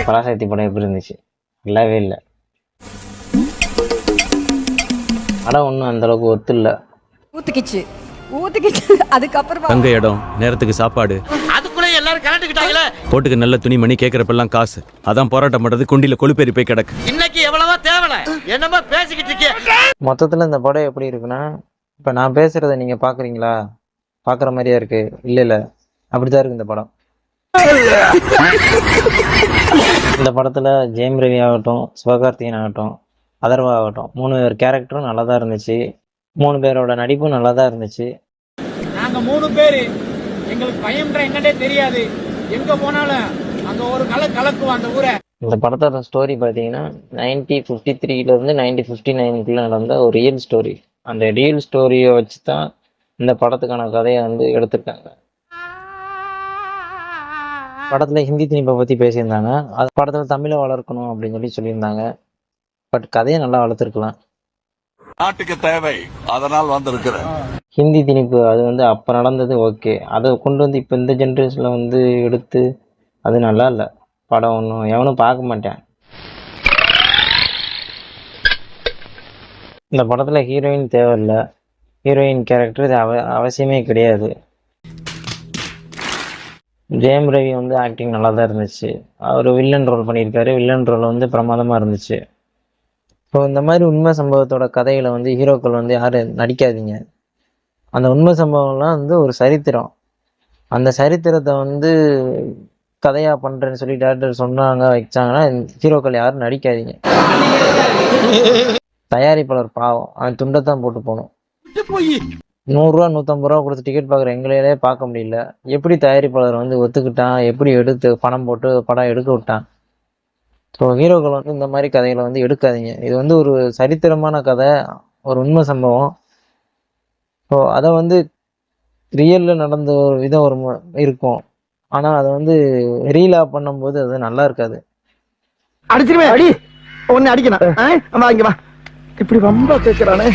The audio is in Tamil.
பராசக்தி படம் எப்படி இருந்துச்சு? இல்லவே இல்லை. படம் ஒன்றும் அந்த அளவுக்கு ஒத்து இல்லை. ஊத்துக்கிச்சு அதுக்கப்புறம் தங்க இடம், நேரத்துக்கு சாப்பாடு, அதுக்குள்ள எல்லாரும் கலந்துக்கிட்டாங்களே. போட்டுக்கு நல்ல துணிமணி, கேட்கறப்பெல்லாம் காசு. அதான் போராட்டம் பண்றது குண்டில கொழுப்பேறி போய் கிடக்கு. இன்னைக்கு எவ்வளவோ தேவல என்னமா பேசிக்கிட்டு இருக்கே. மொத்தத்தில் இந்த படம் எப்படி இருக்குன்னா, இப்போ நான் பேசுறதை நீங்கள் பார்க்குறீங்களா? பார்க்குற மாதிரியா இருக்கு? இல்லை, அப்படிதான் இருக்கு இந்த படம். இந்த படத்தில் ஜெயம் ரவி ஆகட்டும், சிவகார்த்திகேயன் ஆகட்டும், அதர்வா ஆகட்டும், 3 பேர் கேரக்டரும் நல்லா தான் இருந்துச்சு. 3 பேரோட நடிப்பும் நல்லா தான் இருந்துச்சு. நாங்க 3 பேரு, எங்களுக்கு பயம்ன்ற என்னடே தெரியாது. எங்க போனாலும் அங்க ஒரு கலக்குவோம் அந்த ஊரை. இந்த படத்தோட ஸ்டோரி பார்த்தீங்கன்னா 1953 1959 நடந்த ஒரு ரியல் ஸ்டோரி. அந்த ரியல் ஸ்டோரியை வச்சு தான் இந்த படத்துக்கான கதையை எடுத்திருக்காங்க. படத்தில் ஹிந்தி திணிப்பை பற்றி பேசியிருந்தாங்க. அது படத்தில் தமிழை வளர்க்கணும் அப்படின்னு சொல்லியிருந்தாங்க. பட் கதையை நல்லா வளர்த்துருக்கலாம். நாட்டுக்கு தேவை, அதனால் வந்திருக்கிறேன். ஹிந்தி திணிப்பு அது அப்போ நடந்தது ஓகே. அதை கொண்டு இப்போ இந்த ஜென்ரேஷனில் எடுத்து அது நல்லா இல்லை. படம் ஒன்றும் எவனும் பார்க்க மாட்டேன். இந்த படத்தில் ஹீரோயின் தேவையில்லை. ஹீரோயின் கேரக்டர் இது அவசியமே கிடையாது. ஜெயம் ரவி ஆக்டிங் நல்லா தான் இருந்துச்சு. அவர் வில்லன் ரோல் பண்ணியிருக்காரு. வில்லன் ரோல் பிரமாதமாக இருந்துச்சு. ஸோ இந்த மாதிரி உண்மை சம்பவத்தோட கதைகளை ஹீரோக்கள் யாரும் நடிக்காதீங்க. அந்த உண்மை சம்பவம்லாம் ஒரு சரித்திரம். அந்த சரித்திரத்தை கதையாக பண்ணுறேன்னு சொல்லி டேரக்டர் சொன்னாங்க, வச்சாங்கன்னா ஹீரோக்கள் யாரும் நடிக்காதீங்க. தயாரிப்பாளர் பாவம், அவன் துண்டைத்தான் போட்டு போகணும். 100 ரூபா 150 ரூபா கொடுத்து டிக்கெட் பார்க்குற எங்களையே பார்க்க முடியல. எப்படி தயாரிப்பாளர் ஒத்துக்கிட்டான்? எப்படி எடுத்து பணம் போட்டு படம் எடுக்க விட்டான்? ஸோ ஹீரோக்கள் இந்த மாதிரி கதைகளை எடுக்காதீங்க. இது ஒரு சரித்திரமான கதை, ஒரு உண்மை சம்பவம். ஸோ அதை ரியலில் நடந்த ஒரு விதம் ஒரு இருக்கும். ஆனால் அதை ரீலாக பண்ணும்போது அது நல்லா இருக்காது. அடிச்சிருவேன், அடி ஒன்னு அடிக்கணும். இப்படி ரொம்ப கேட்கிறானே.